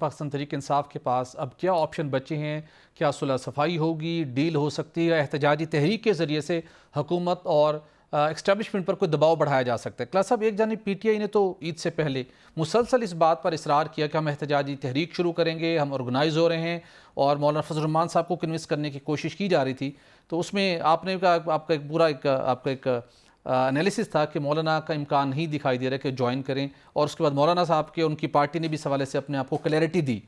پاکستان تحریک انصاف کے پاس اب کیا آپشن بچے ہیں؟ کیا صلح صفائی ہوگی، ڈیل ہو سکتی ہے، احتجاجی تحریک کے ذریعے سے حکومت اور اسٹیبلشمنٹ پر کوئی دباؤ بڑھایا جا سکتا ہے؟ کلاس صاحب، ایک جانب پی ٹی آئی نے تو عید سے پہلے مسلسل اس بات پر اصرار کیا کہ ہم احتجاجی تحریک شروع کریں گے، ہم آرگنائز ہو رہے ہیں، اور مولانا فضل الرحمان صاحب کو کنوینس کرنے کی کوشش کی جا رہی تھی۔ تو اس میں آپ نے کہا، آپ کا ایک پورا ایک انالیسس تھا کہ مولانا کا امکان نہیں دکھائی دے رہا کہ جوائن کریں، اور اس کے بعد مولانا صاحب کے ان کی پارٹی نے بھی اس حوالے سے اپنے آپ کو کلیئرٹی دی۔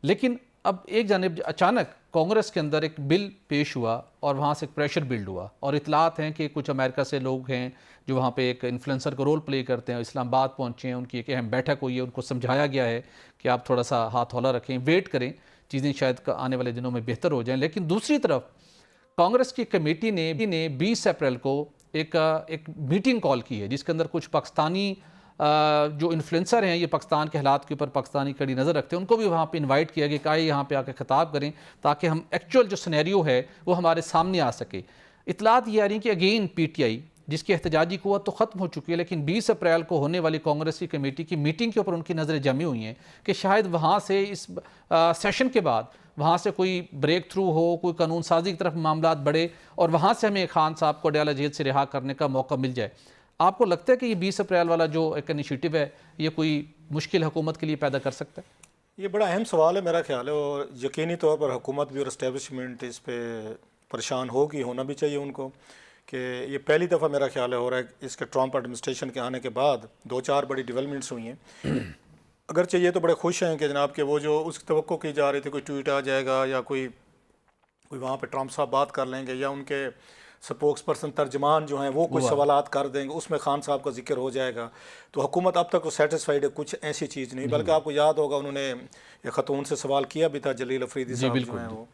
لیکن اب ایک جانب اچانک کانگریس کے اندر ایک بل پیش ہوا اور وہاں سے ایک پریشر بلڈ ہوا، اور اطلاعات ہیں کہ کچھ امریکہ سے لوگ ہیں جو وہاں پہ ایک انفلوئنسر کا رول پلے کرتے ہیں، اسلام آباد پہنچے ہیں، ان کی ایک اہم بیٹھک ہوئی ہے، ان کو سمجھایا گیا ہے کہ آپ تھوڑا سا ہاتھ ہولہ رکھیں، ویٹ کریں، چیزیں شاید آنے والے دنوں میں بہتر ہو جائیں۔ لیکن دوسری طرف کانگریس کی کمیٹی نے 20 اپریل کو ایک میٹنگ کال کی ہے، جس کے اندر کچھ پاکستانی جو انفلوئنسر ہیں، یہ پاکستان کے حالات کے اوپر پاکستانی کڑی نظر رکھتے ہیں، ان کو بھی وہاں پہ انوائٹ کیا گیا کہ آئے یہاں پہ آ کے خطاب کریں تاکہ ہم ایکچوئل جو سینیریو ہے وہ ہمارے سامنے آ سکے۔ اطلاعات یہ آ رہی ہیں کہ اگین پی ٹی آئی، جس کی احتجاجی قوت تو ختم ہو چکی ہے، لیکن 20 اپریل کو ہونے والی کانگریس کی کمیٹی کی میٹنگ کے اوپر ان کی نظریں جمی ہوئی ہیں کہ شاید وہاں سے اس سیشن کے بعد وہاں سے کوئی بریک تھرو ہو، کوئی قانون سازی کی طرف معاملات بڑھے، اور وہاں سے ہمیں خان صاحب کو ڈیالہ جیل سے رہا کرنے کا موقع مل جائے۔ آپ کو لگتا ہے کہ یہ 20 اپریل والا جو ایک انیشیٹو ہے، یہ کوئی مشکل حکومت کے لیے پیدا کر سکتا ہے؟ یہ بڑا اہم سوال ہے میرا خیال ہے، اور یقینی طور پر حکومت بھی اور اسٹیبلشمنٹ اس پہ پریشان ہوگی، ہونا بھی چاہیے ان کو، کہ یہ پہلی دفعہ میرا خیال ہے ہو رہا ہے اس کے ٹرمپ ایڈمنسٹریشن کے آنے کے بعد 2-4 بڑی ڈیولپمنٹس ہوئی ہیں۔ اگرچہ یہ تو بڑے خوش ہیں کہ جناب کہ وہ جو اس کی توقع کی جا رہی تھی، کوئی ٹویٹ آ جائے گا یا کوئی وہاں پہ ٹرمپ صاحب بات کر لیں گے، یا ان کے سپوکس پرسن ترجمان جو ہیں وہ کچھ سوالات کر دیں گے، اس میں خان صاحب کا ذکر ہو جائے گا، تو حکومت اب تک وہ سیٹسفائیڈ ہے، کچھ ایسی چیز نہیں۔ بلکہ آپ کو یاد ہوگا انہوں نے ایک خاتون سے سوال کیا بھی تھا، جلیل افریدی صاحب جو ہیں، وہ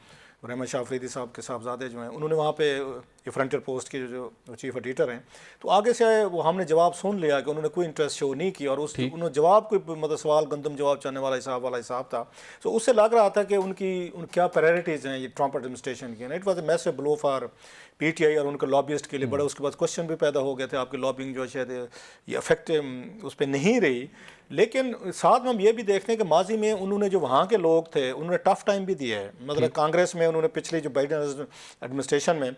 رحمت شاہ افریدی صاحب کے صاحبزادے جو ہیں، انہوں نے وہاں پہ یہ فرنٹیئر پوسٹ کے جو چیف ایڈیٹر ہیں، تو آگے سے وہ ہم نے جواب سن لیا کہ انہوں نے کوئی انٹرسٹ شو نہیں کیا، اور اس انہوں نے جواب کوئی مطلب سوال گندم جواب چاہنے والا حساب تھا، تو اس سے لگ رہا تھا کہ ان کیا پرائرٹیز ہیں یہ ٹرمپ ایڈمنسٹریشن کی۔ It was a massive blow for P T I اور ان کے لابیسٹ کے لیے بڑا۔ اس کے بعد کوشچن بھی پیدا ہو گئے تھے، آپ کی لابنگ جو شاید یہ افیکٹ اس پہ نہیں رہی۔ لیکن ساتھ میں ہم یہ بھی دیکھتے ہیں کہ ماضی میں انہوں نے جو وہاں کے لوگ تھے انہوں نے ٹف ٹائم بھی دیا ہے، مطلب کانگریس میں انہوں نے پچھلی جو بائیڈن ایڈمنسٹریشن میں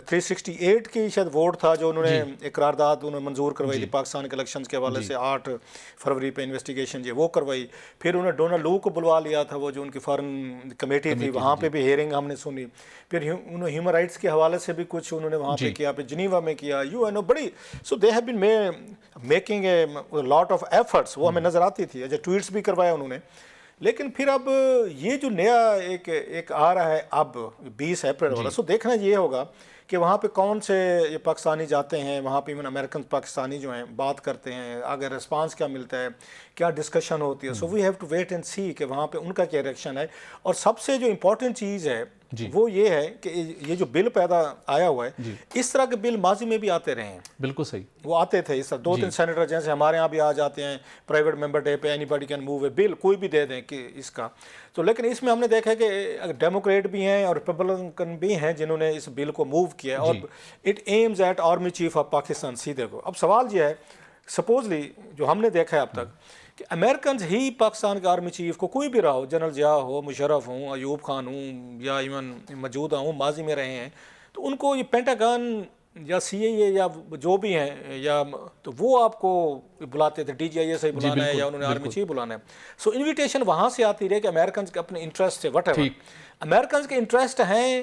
368 کی شاید ووٹ تھا جو انہوں نے ایک قرارداد انہوں نے منظور کروائی تھی پاکستان کے الیکشنز کے حوالے سے، 8 فروری پہ انویسٹیگیشن جو وہ کروائی۔ پھر انہوں نے ڈونلڈ لو کو بلوا لیا تھا، وہ جو ان کی فارن کمیٹی تھی، وہاں پہ بھی ہیئرنگ ہم نے سنی۔ پھر انہوں نے ہیومن رائٹس کے حوالے سے بھی کچھ انہوں نے وہاں پہ کیا، پھر جنیوا میں کیا، یو این او بڑی، so they have been making a lot of efforts, وہ ہمیں نظر آتی تھی۔ ٹویٹس بھی کروایا انہوں نے۔ لیکن پھر اب یہ جو نیا ایک آ رہا ہے اب 20 اپریل والا، سو دیکھنا یہ ہوگا کہ وہاں پہ کون سے یہ پاکستانی جاتے ہیں، وہاں پہ ایون امریکن پاکستانی جو ہیں بات کرتے ہیں، آگے ریسپانس کیا ملتا ہے، کیا ڈسکشن ہوتی ہے۔ So we have to wait and see کہ وہاں پہ ان کا کیا ریئیکشن ہے۔ اور سب سے جو امپورٹنٹ چیز ہے وہ یہ ہے کہ یہ جو بل پیدا آیا ہوا ہے، اس طرح کے بل ماضی میں بھی آتے رہے ہیں۔ بالکل صحیح، وہ آتے تھے اس طرح 2-3 سینیٹر جیسے ہمارے ہاں بھی آ جاتے ہیں، پرائیویٹ ممبر ڈے پہ اینی باڈی کین موو اے بل، کوئی بھی دے دیں کہ اس کا۔ تو لیکن اس میں ہم نے دیکھا ہے کہ ڈیموکریٹ بھی ہیں اور ریپبلکن بھی ہیں جنہوں نے اس بل کو موو کیا ہے، اور it aims at army chief of Pakistan سیدھے کو۔ اب سوال یہ ہے، سپوزلی جو ہم نے دیکھا ہے اب تک کہ امریکنز ہی پاکستان کے آرمی چیف کو، کوئی بھی رہا ہو، جنرل ضیاء ہو، مشرف ہوں، ایوب خان ہوں، یا ایون موجودہ ہوں، ماضی میں رہے ہیں، تو ان کو یہ پینٹاگن یا سی اے اے یا جو بھی ہیں، یا تو وہ آپ کو بلاتے تھے، ڈی جی آئی اے سے بلانا ہے یا انہوں نے آرمی چیف بلانا ہے۔ سو انویٹیشن وہاں سے آتی رہے کہ امریکنز کے اپنے انٹرسٹ سے، وٹ ایور امریکنز کے انٹرسٹ ہیں،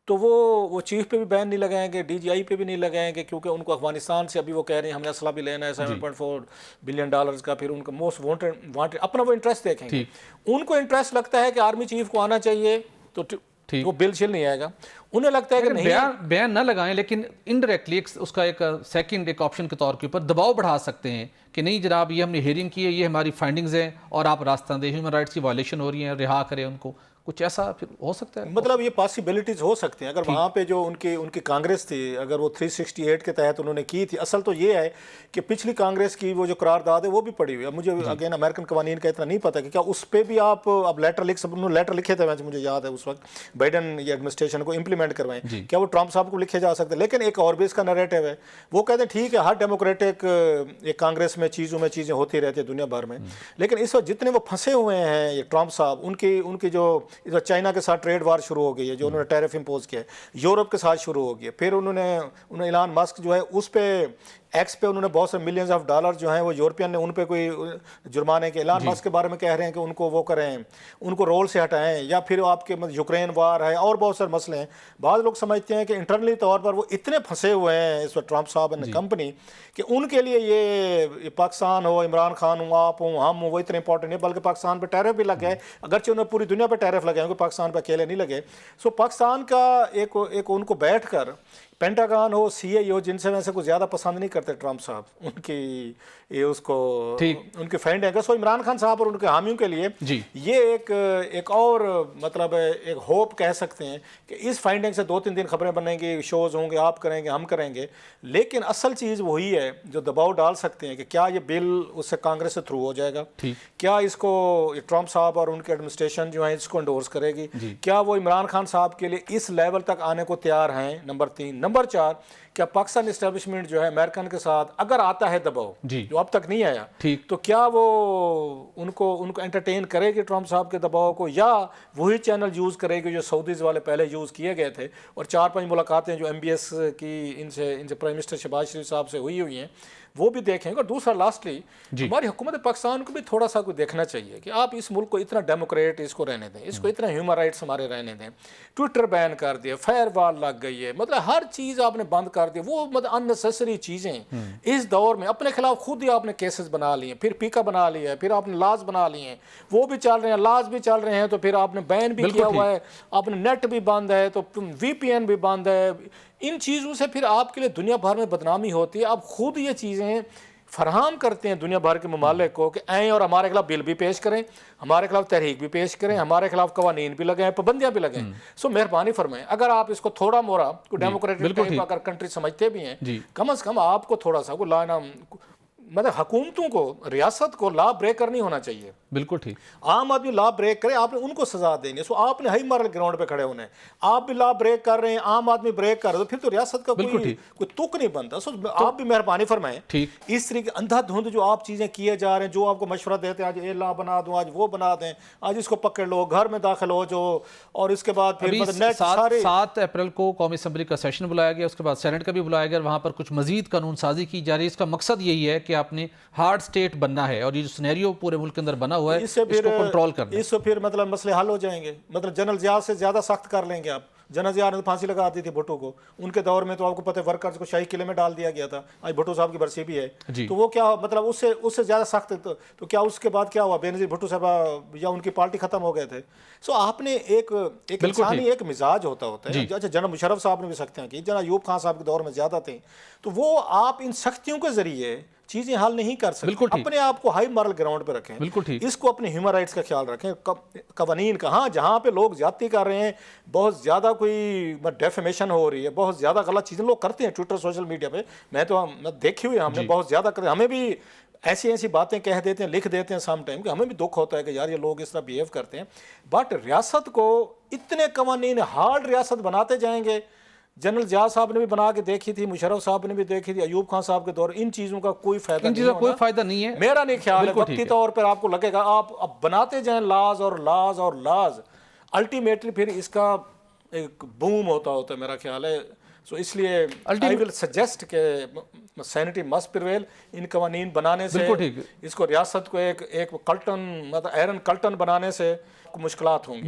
تو وہ چیف پہ بھی بین نہیں لگائیں گے، ڈی جی آئی پہ بھی نہیں لگائیں گے، کیونکہ ان کو افغانستان سے ابھی وہ کہہ رہے ہیں ہم نے اسلحہ بھی لینا ہے $7.4 بلین کا، پھر ان کا موسٹ وانٹڈ اپنا وہ انٹرسٹ دیکھیں گے۔ ان کو انٹرسٹ لگتا ہے کہ آرمی چیف کو آنا چاہیے، تو وہ بل شل نہیں آئے گا۔ انہیں لگتا ہے کہ نہیں، بیان نہ لگائیں، لیکن انڈائریکٹلی اس کا ایک سیکنڈ ایک آپشن کے طور کے اوپر دباؤ بڑھا سکتے ہیں کہ نہیں جناب، یہ ہم نے ہیئرنگ کی ہے، یہ ہماری فائنڈنگز ہیں، اور آپ راستہ دیں، ہیومن رائٹس کی وائلیشن ہو رہی ہیں، رہا کریں ان کو، کچھ ایسا پھر ہو سکتا ہے۔ مطلب یہ پاسبلٹیز ہو سکتے ہیں اگر وہاں پہ جو ان کی کانگریس تھی، اگر وہ 368 کے تحت انہوں نے کی تھی۔ اصل تو یہ ہے کہ پچھلی کانگریس کی وہ جو قرارداد ہے وہ بھی پڑی ہوئی ہے، مجھے اگین امریکن قوانین کا اتنا نہیں پتا کہ کیا اس پہ بھی آپ اب لیٹر لکھ سکتے۔ لیٹر لکھے تھے، مجھے یاد ہے اس وقت بائیڈن یہ ایڈمنسٹریشن کو امپلیمنٹ امپلیمنٹ کروائیں, کیا وہ ٹرمپ صاحب کو لکھے جا سکتے ہیں؟ لیکن ایک اور بھی اس کا نریٹو ہے, وہ کہتے ہیں ٹھیک ہے ہر ڈیموکریٹک ایک کانگریس میں چیزیں ہوتی رہتی ہیں دنیا بھر میں, لیکن اس وقت جتنے وہ پھنسے ہوئے ہیں یہ ٹرمپ صاحب, ان کی جو چائنا کے ساتھ ٹریڈ وار شروع ہو گئی ہے, جو انہوں نے ٹیرف امپوز کیا ہے, یورپ کے ساتھ شروع ہو گیا, پھر انہوں نے ایلان مسک جو ہے اس پہ ایکس پہ انہوں نے بہت سے ملینز آف ڈالر جو ہیں وہ یورپین نے ان پہ کوئی جرمانے کے, ایلان مسک کے بارے میں کہہ رہے ہیں کہ ان کو وہ کریں, ان کو رول سے ہٹائیں, یا پھر آپ کے یوکرین وار ہے اور بہت سارے مسئلے ہیں. بعض لوگ سمجھتے ہیں کہ انٹرنلی طور پر وہ اتنے پھنسے ہوئے ہیں اس وقت ٹرمپ صاحب نے کمپنی کہ ان کے لیے یہ پاکستان ہو, عمران خان ہوں, آپ ہوں, ہم ہوں, وہ اتنے امپورٹنٹ نہیں, بلکہ پاکستان پہ ٹیرف بھی لگ گئے, اگرچہ انہیں پوری دنیا پہ ٹیرف لگے ہیں, کیونکہ پاکستان پہ اکیلے نہیں لگے. سو پاکستان کا ایک ان کو بیٹھ کر پینٹاگان ہو, سی آئی ہو, جن سے ویسے کوئی زیادہ پسند نہیں کرتے ٹرمپ صاحب, ان کی یہ اس کو ان کی فینڈ ہے, سو عمران خان صاحب اور ان کے حامیوں کے لیے یہ ایک اور مطلب ایک ہوپ کہہ سکتے ہیں کہ اس فائنڈنگ سے 2-3 دن خبریں بنیں گی, شوز ہوں گے, آپ کریں گے, ہم کریں گے, لیکن اصل چیز وہی ہے جو دباؤ ڈال سکتے ہیں کہ کیا یہ بل اس سے کانگریس سے تھرو ہو جائے گا, کیا اس کو ٹرمپ صاحب اور ان کے ایڈمنسٹریشن جو ہے اس کو انڈورس کرے گی, کیا وہ عمران خان صاحب کے لیے اس لیول تک آنے کو تیار ہیں, نمبر 3. نمبر 4, کیا پاکستان اسٹیبلشمنٹ جو ہے امریکن کے ساتھ اگر آتا ہے دباؤ جو اب تک نہیں آیا, تو کیا وہ ان کو انٹرٹین کرے گی ٹرمپ صاحب کے دباؤ کو, یا وہی چینل یوز کرے گی جو سعودیز والے پہلے یوز کیے گئے تھے, اور 4-5 ملاقاتیں جو ایم بی ایس کی ان سے پرائم منسٹر شہباز شریف صاحب سے ہوئی ہیں وہ بھی دیکھیں گے. اور دوسرا لاسٹلی ہماری حکومت پاکستان کو بھی تھوڑا سا کوئی دیکھنا چاہیے کہ آپ اس ملک کو اتنا ڈیموکریٹ اس کو رہنے دیں, اس کو اتنا ہیومن رائٹس ہمارے رہنے دیں, ٹویٹر بین کر دیا, فائر وال لگ گئی ہے, مطلب ہر چیز آپ نے بند کر دی, وہ مطلب اننیسیسری چیزیں اس دور میں اپنے خلاف خود ہی آپ نے کیسز بنا لیے, پھر پیکا بنا لیا ہے, پھر آپ نے لاز بنا لیے ہیں, وہ بھی چل رہے ہیں, لاز بھی چل رہے ہیں, تو پھر آپ نے بین بھی کیا ہوا ہے, آپ نے نیٹ بھی بند ہے, تو وی پی این بھی بند ہے. ان چیزوں سے پھر آپ کے لیے دنیا بھر میں بدنامی ہوتی ہے. آپ خود یہ چیزیں فراہم کرتے ہیں دنیا بھر کے ممالک کو کہ آئیں اور ہمارے خلاف بل بھی پیش کریں, ہمارے خلاف تحریک بھی پیش کریں, ہمارے خلاف قوانین بھی لگائیں, پابندیاں بھی لگائیں. سو مہربانی فرمائیں, اگر آپ اس کو تھوڑا مورا کوئی ڈیموکریٹک اگر کنٹری سمجھتے بھی ہیں, کم از کم آپ کو تھوڑا سا کوئی لانا, مطلب حکومتوں کو, ریاست کو لا بریکر نہیں ہونا چاہیے. بالکل ٹھیک, عام آدمی لا بریک کرے, آپ نے ان کو سزا دینی ہے. سو آپ نے ہائی مارل گراؤنڈ پہ کھڑے ہونے, آپ بھی لا بریک کر رہے ہیں, عام آدمی بریک کر رہے, تو پھر تو ریاست کا کوئی تک نہیں بنتا. سو آپ بھی مہربانی فرمائیں, اس طریقے اندھا دھند جو آپ چیزیں کیے جا رہے ہیں, جو آپ کو مشورہ دیتے ہیں, آج یہ لا بنا دوں, آج وہ بنا دیں, آج اس کو پکڑ لو, گھر میں داخل ہو جو, اور اس کے بعد پھر 7 اپریل کو قومی اسمبلی کا سیشن بلایا گیا, اس کے بعد سینٹ کا بھی بلایا گیا, وہاں پر کچھ مزید قانون سازی کی جا رہی ہے. اس کا مقصد یہی ہے کہ آپ نے ہارڈ سٹیٹ بننا ہے, اور یہ جو سینیریو پورے ملک کے اندر بنا ہوا ہے اس کو کنٹرول کرنا ہے. اس سے پھر مطلب مسئلے حل ہو جائیں گے, مطلب جنرل ضیاء سے زیادہ سخت کر لیں گے آپ. جنرل ضیاء نے پھانسی لگا دی تھی بھٹو کو, ان کے دور میں تو آپ کو پتہ ہے ورکرز کو شاہی قلعے میں ڈال دیا گیا تھا, آج بھٹو صاحب کی برسی بھی ہے, تو وہ کیا مطلب اس سے زیادہ سخت, تو کیا اس کے بعد کیا ہوا, بے نظیر بھٹو صاحب یا ان کی پارٹی ختم ہو گئے تھے. سو آپ نے ایک انسانی ایک مزاج ہوتا ہے. اچھا جنرل مشرف صاحب نے بھی سکتے ہیں کہ جنرل ایوب خان صاحب کے دور میں زیادہ تھے, تو وہ آپ ان سختیوں کے ذریعے چیزیں حل نہیں کر سکتے. اپنے آپ کو ہائی مارل گراؤنڈ پہ رکھیں, اس کو اپنے ہیومن رائٹس کا خیال رکھیں, قوانین کا. ہاں جہاں پہ لوگ زیادتی کر رہے ہیں, بہت زیادہ کوئی ڈیفیمیشن ہو رہی ہے, بہت زیادہ غلط چیزیں لوگ کرتے ہیں ٹویٹر سوشل میڈیا پہ, میں دیکھی ہوئی, ہم نے بہت زیادہ کرتے, ہمیں بھی ایسی باتیں کہہ دیتے ہیں, لکھ دیتے ہیں سم ٹائم, کہ ہمیں بھی دکھ ہوتا ہے کہ یار یہ لوگ اس طرح بیہیو کرتے ہیں. بٹ ریاست کو اتنے قوانین ہارڈ ریاست بناتے جائیں گے. جنرل ضیاء صاحب نے بھی بنا کے دیکھی تھی, مشرف صاحب نے بھی دیکھی تھی, ایوب خان صاحب کے دور, ان چیزوں کا کوئی فائدہ نہیں ہے. میرا نہیں خیال ہے, وقتی طور پر آپ کو لگے گا, آپ اب بناتے جائیں لاز اور لاز اور لاز, الٹیمیٹلی پھر اس کا ایک بوم ہوتا ہے میرا خیال ہے. سو اس لیے I will suggest کہ سینٹی must prevail. ان قوانین بنانے سے, اس کو ریاست کو ایک کلٹن, مطلب ایرن کلٹن بنانے سے مشکلات ہوں گی.